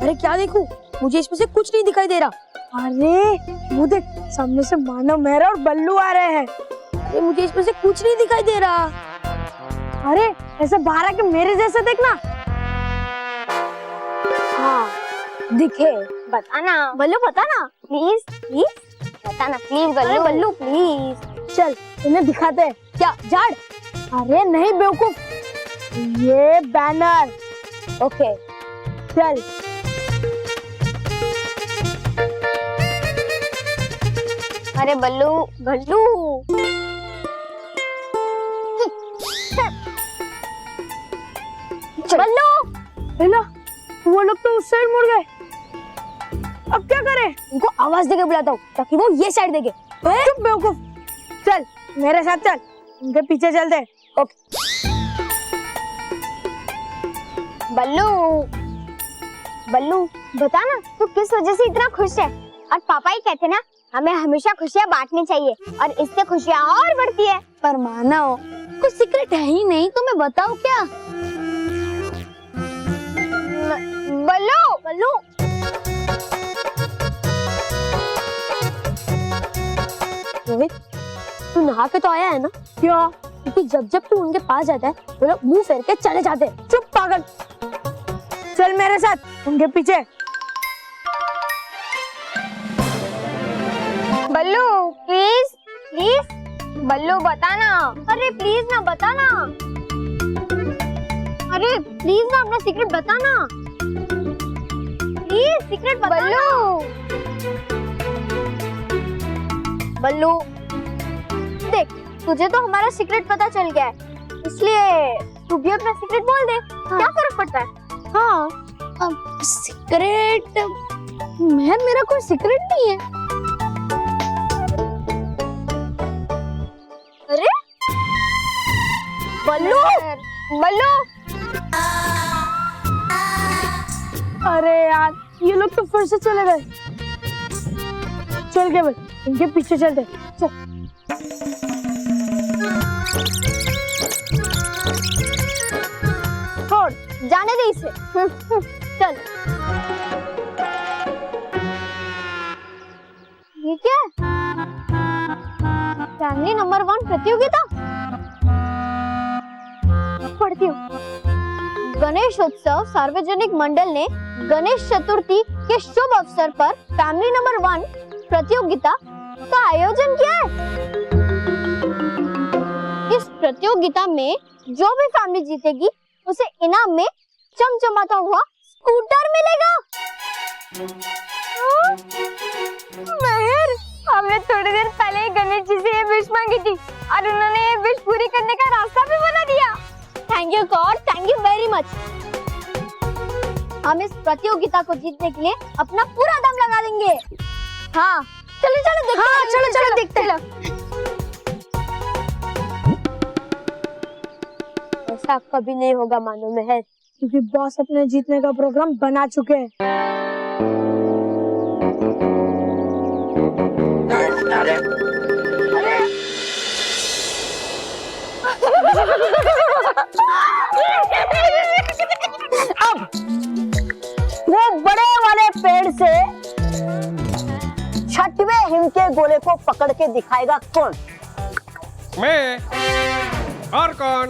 अरे क्या देखूं? मुझे इसमें से कुछ नहीं दिखाई दे रहा। अरे वो देख, सामने से मानव मेहरा और बल्लू आ रहे हैं। अरे मुझे इसमें से कुछ नहीं दिखाई दे रहा। अरे ऐसे बाहर आके मेरे जैसे देखना। हाँ दिखे। बताना बल्लू, बताना प्लीज बताना प्लीज बल्लू। बल्लू प्लीज चल इन्हें दिखाते हैं। क्या झाड़? अरे नहीं बेवकूफ, ये बैनर। ओके चल। अरे बल्लू बल्लू बल्लू हेलो, वो लोग तो उस साइड मुड़ गए। अब क्या करें? उनको आवाज देके बुलाता हूँ ताकि वो ये साइड देखे। चुप बेवकूफ, चल मेरे साथ चल, उनके पीछे चलते हैं। ओके बल्लू बता ना, तू किस वजह से इतना खुश है? और पापा ही कहते ना, हमें हमेशा खुशियाँ बांटनी चाहिए और इससे खुशियाँ और बढ़ती है। पर मानो कुछ सीक्रेट है ही नहीं, तो मैं बताऊँ क्या? बल्लू रोहित, तू नहा के तो आया है ना? क्या? क्योंकि जब तू उनके पास जाता है वो लोग मुंह फेर के चले जाते हैं। चुप पागल, चल मेरे साथ उनके पीछे। बल्लू प्लीज बल्लू बताना। अरे प्लीज ना बताना। अरे प्लीज ना अपना सीक्रेट बताना। प्लीज सीक्रेट बताना। बल्लू देख, तुझे तो हमारा सीक्रेट पता चल गया है, इसलिए तू भी अपना सीक्रेट बोल दे। हाँ। क्या फर्क पड़ता है? हाँ सीक्रेट मेरा कोई सीक्रेट नहीं है। अरे बल्लू अरे यार, ये लोग तो फिर से चले गए। चल केवल इनके पीछे चलते। चल छोड़, जाने दे इसे। चल ये क्या है? फैमिली नंबर 1 प्रतियोगिता। पढ़ती हूँ। गणेश उत्सव सार्वजनिक मंडल ने गणेश चतुर्थी के शुभ अवसर पर फैमिली नंबर 1 प्रतियोगिता का आयोजन किया है। इस प्रतियोगिता में जो भी फैमिली जीतेगी उसे इनाम में चमचमाता हुआ स्कूटर मिलेगा। महर, हमने थोड़ी देर पहले गणेश जी से ये विश मांगी थी और उन्होंने ये विश पूरी करने का रास्ता भी बता दिया। Thank you God, thank you very much. हम इस प्रतियोगिता को जीतने के लिए अपना पूरा दम लगा देंगे। हाँ, चलो चलो देखते हैं। चलो चलो देखते हैं। ऐसा कभी नहीं होगा मानो महर, क्योंकि बॉस अपने जीतने का प्रोग्राम बना चुके हैं। अब वो बड़े वाले पेड़ से 6वें हिम के गोले को पकड़ के दिखाएगा कौन? मैं। और कौन?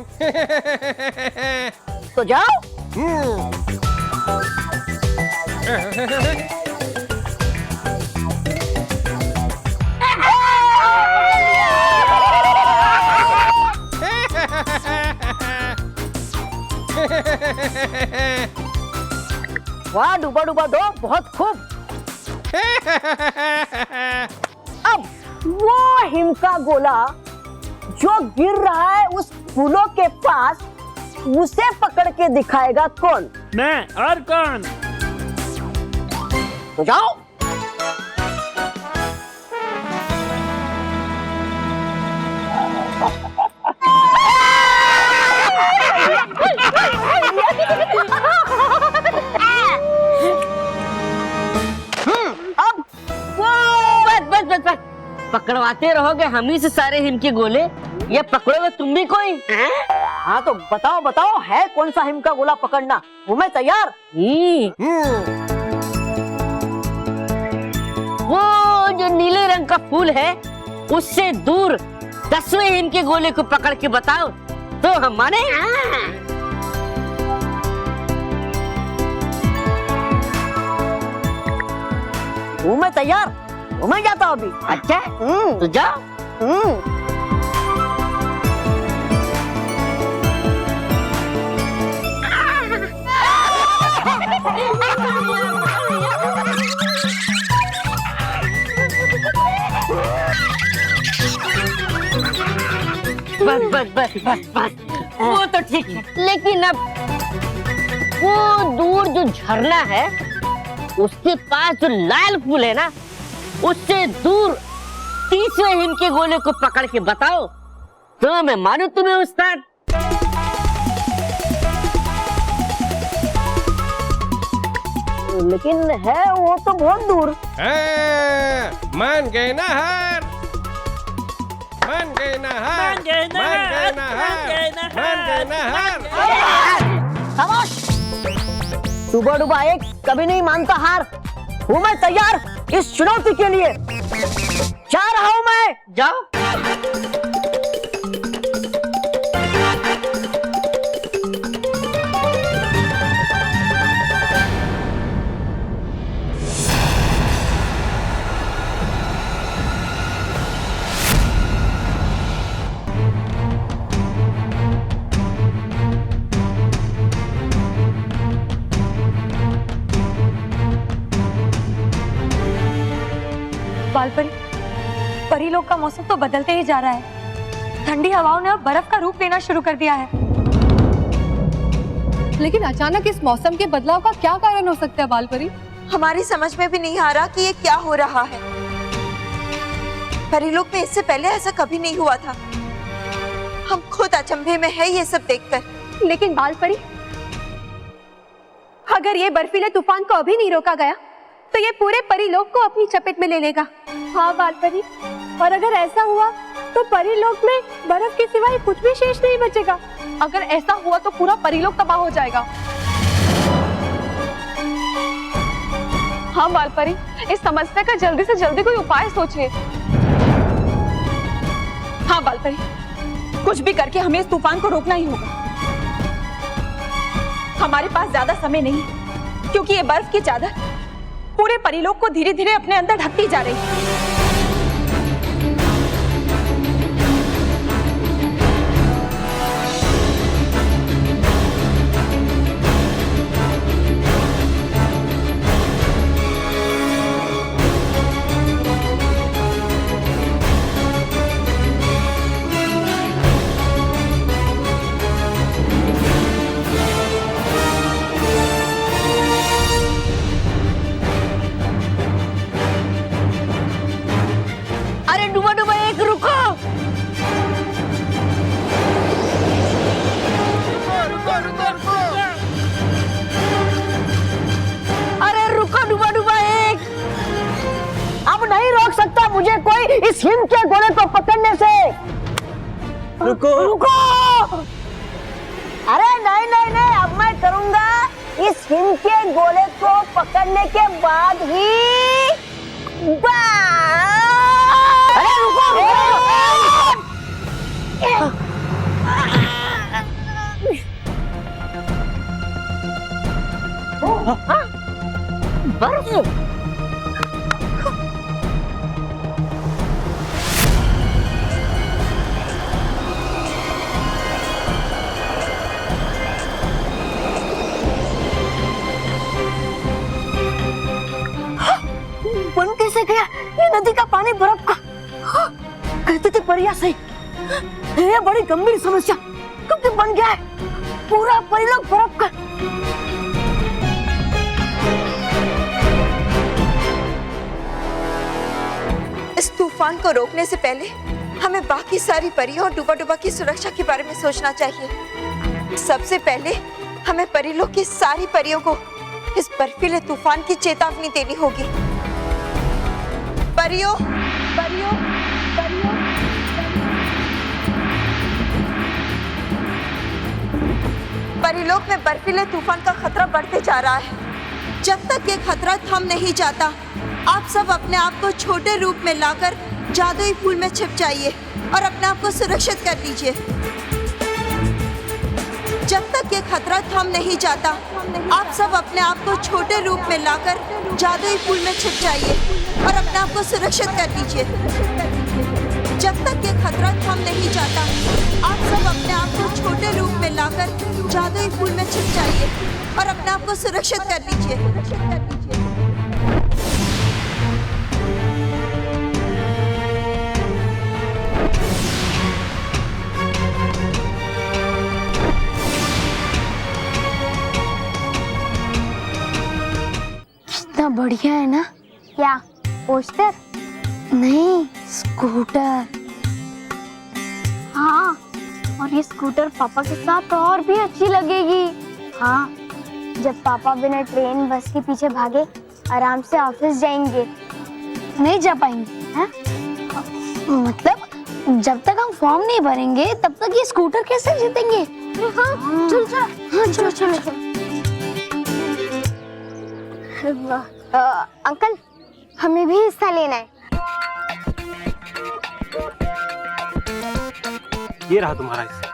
तो जाओ। वाह डूबा डूबा दो, बहुत खूब। अब वो हिम का गोला जो गिर रहा है उस फूलों के पास, उसे पकड़ के दिखाएगा कौन? मैं। और कौन? तो जाओ। अब बस पकड़वाते रहोगे हम ही से सारे हिम के गोले, ये पकड़ोगे तुम भी कोई? हाँ तो बताओ बताओ, है कौन सा हिम का गोला पकड़ना? वो मैं तैयार। वो जो नीले रंग का फूल है उससे दूर 10वें हिम के गोले को पकड़ के बताओ तो हम माने। वो मैं तैयार, वो मैं जाता हूँ अभी। अच्छा तो जाओ। बस बस बस बस बस, वो तो ठीक है, लेकिन अब वो दूर जो झरना है उसके पास जो लाल फूल है ना, उससे दूर 30वें हिम के गोले को पकड़ के बताओ तो मैं मानू तुम्हें उस्ताद। लेकिन है वो तो बहुत दूर। मान गए ना हार, मान गए ना हार, मान गए ना हार, मान गए ना हार। खामोश! डूबा डूबा एक कभी नहीं मानता हार। हूँ मैं तैयार इस चुनौती के लिए। जा रहा हूँ मैं। जाओ। बालपरी, परीलोक का मौसम तो बदलते ही जा रहा है। ठंडी हवाओं ने अब बर्फ का रूप लेना शुरू कर दिया है। लेकिन अचानक इस मौसम के बदलाव का क्या कारण हो सकता है बालपरी? हमारी समझ में भी नहीं आ रहा कि ये क्या हो रहा है। परीलोक में इससे पहले ऐसा कभी नहीं हुआ था। हम खुद अचंभे में है ये सब देखकर। लेकिन बालपरी, अगर ये बर्फीले तूफान को अभी नहीं रोका गया तो ये पूरे परीलोक को अपनी चपेट में ले लेगा। हाँ बालपरी, और अगर ऐसा हुआ तो परीलोक में बर्फ के सिवाय कुछ भी शेष नहीं बचेगा। अगर ऐसा हुआ तो पूरा परीलोक तबाह हो जाएगा। हाँ बालपरी, इस समस्या का जल्दी से जल्दी कोई उपाय सोचिए। हाँ बालपरी, कुछ भी करके हमें इस तूफान को रोकना ही होगा। हमारे पास ज्यादा समय नहीं है, क्योंकि ये बर्फ की चादर पूरे परिलोक को धीरे धीरे अपने अंदर ढकती जा रही है। मुझे कोई इस हिंद के गोले को पकड़ने से। रुको रुको, अरे नहीं नहीं नहीं, अब मैं करूंगा। इस हिंद के गोले को पकड़ने के बाद ही अरे रुको बर्फ। बन कैसे गया ये नदी का पानी बर्फ का? कहते थे परिया सही, ये बड़ी गंभीर समस्या क्योंकि बन गया है पूरा परिलोक बर्फ का। इस तूफान को रोकने से पहले हमें बाकी सारी परियों और डूबा डूबा की सुरक्षा के बारे में सोचना चाहिए। सबसे पहले हमें परिलोक की सारी परियों को इस बर्फीले तूफान की चेतावनी देनी होगी। परियों, परियों, परियों, परिलोक में बर्फीले तूफान का खतरा बढ़ते जा रहा है। जब तक ये खतरा थम नहीं जाता, आप सब अपने आप को छोटे रूप में लाकर जादुई फूल में छिप जाइए और अपने आप को सुरक्षित कर लीजिए। जब तक ये खतरा थम नहीं जाता, आप सब अपने आप को छोटे रूप में लाकर जादुई फूल में छिप जाइए और अपने आप को सुरक्षित कर लीजिए। जब तक ये खतरा थम नहीं जाता, आप सब अपने आप को छोटे रूप में लाकर जादुई फूल में छिप जाइए और अपने आप को सुरक्षित कर लीजिए। कितना बढ़िया है ना? क्या पोस्टर? नहीं, स्कूटर। हाँ, और ये स्कूटर पापा के साथ और भी अच्छी लगेगी। हाँ, जब पापा बिना ट्रेन बस के पीछे भागे आराम से ऑफिस जाएंगे। नहीं जा पाएंगे हैं? मतलब जब तक हम फॉर्म नहीं भरेंगे तब तक ये स्कूटर कैसे जीतेंगे? हाँ, चलो चलो, हाँ चलो चलो चलो। अंकल, हमें भी हिस्सा लेना है। ये रहा तुम्हारा हिस्सा।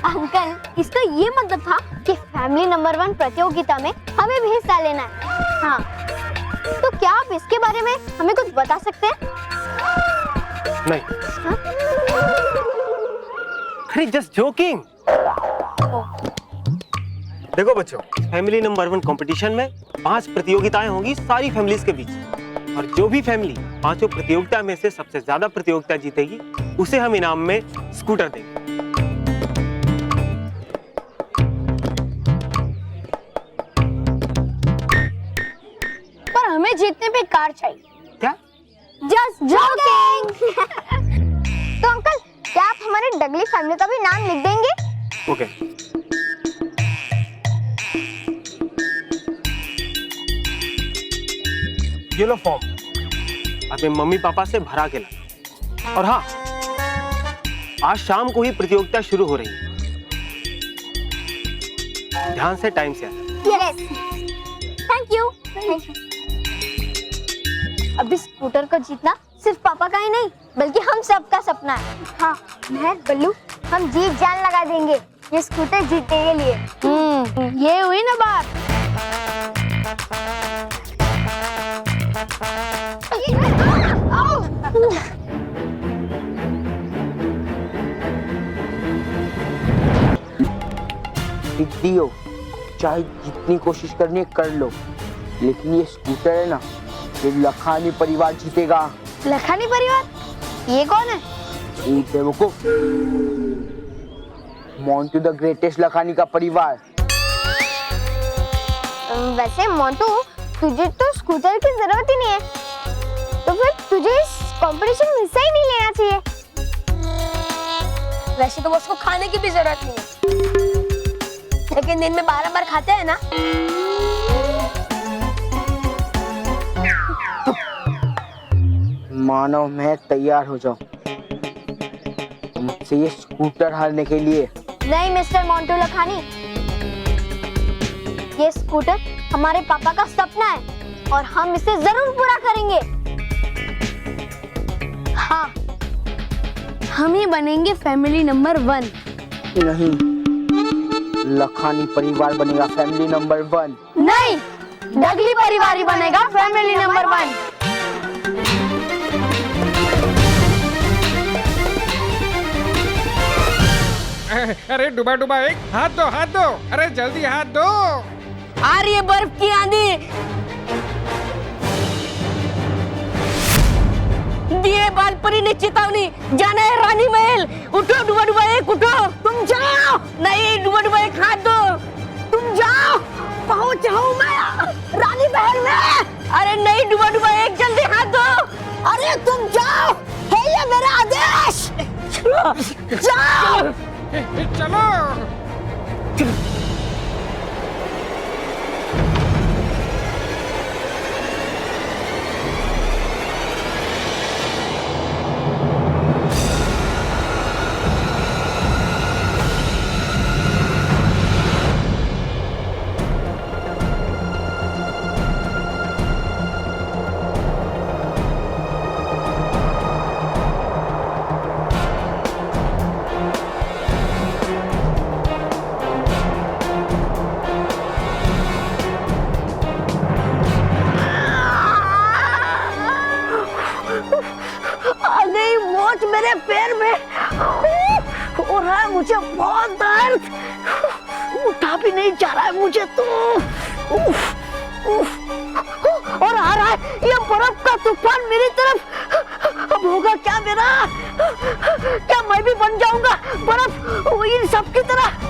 अंकल, इसका ये मतलब था कि फैमिली नंबर 1 प्रतियोगिता में हमें भी हिस्सा लेना है। हाँ, तो क्या आप इसके बारे में हमें कुछ बता सकते हैं? नहीं। अरे जस्ट जोकिंग। देखो बच्चों, फैमिली नंबर 1 कंपटीशन में 5 प्रतियोगिताएं होंगी सारी फैमिलीज के बीच, और जो भी फैमिली 5 प्रतियोगिता में से सबसे ज्यादा प्रतियोगिता जीतेगी उसे हम इनाम में स्कूटर देंगे। पर हमें जीतने पे कार चाहिए। क्या? Just joking. तो अंकल, क्या आप हमारे डगली फैमिली का भी नाम लिख देंगे? ओके। ये लो फॉर्म, अपने मम्मी पापा से भरा के ला। और हाँ, आज शाम को ही प्रतियोगिता शुरू हो रही है। ध्यान से टाइम से आना। Yes thank you. अभी स्कूटर को जीतना सिर्फ पापा का ही नहीं बल्कि हम सबका सपना है। हाँ महक बल्लू हम जीत जान लगा देंगे ये स्कूटर जीतने के लिए। ये हुई ना बात। दीदी हो, चाहे जितनी कोशिश करनी है कर लो, लेकिन ये स्कूटर है ना, ये लखानी परिवार जीतेगा। लखानी परिवार? ये कौन है? ये बेवकूफ, मोंटू द ग्रेटेस्ट लखानी का परिवार। वैसे मोंटू तुझे तो स्कूटर की जरूरत ही नहीं है, तो फिर तुझे इस कंपटीशन में हिस्सा ही नहीं लेना चाहिए। वैसे तो उसको खाने की भी जरूरत नहीं है, लेकिन दिन में 12 बार खाते हैं ना। मानो मैं तैयार हो जाऊं मुझसे ये स्कूटर हारने के लिए। नहीं मिस्टर मोंटू लखानी, ये स्कूटर हमारे पापा का सपना है और हम इसे जरूर पूरा करेंगे। हाँ, हम ही बनेंगे फैमिली नंबर 1। नहीं, लखानी परिवार बनेगा फैमिली नंबर 1। नहीं, डगली परिवार ही बनेगा फैमिली नंबर 1। अरे डुबा डुबा एक हाथ दो, अरे जल्दी हाथ दो। आ रही है बर्फ की आंधी। दिए बालपरी ने चेतावनी, जाना है रानी महल। उठो डुबा डुबा एक, उठो। तुम जाओ। नहीं डुबा डुबा एक, हाथ दो। तुम जाओ। पहुंच जाऊं मैं रानी महल में। अरे नहीं डुबा डुबा एक, जल्दी हाथ दो। अरे तुम जाओ, है ये मेरा आदेश। जाओ। चलो। मेरे पैर में हो रहा है मुझे बहुत दर्द। उठा भी नहीं जा रहा है मुझे तो। और आ रहा है ये बर्फ का तूफान मेरी तरफ। अब होगा क्या मेरा? क्या मैं भी बन जाऊंगा बर्फ इन सब की तरह?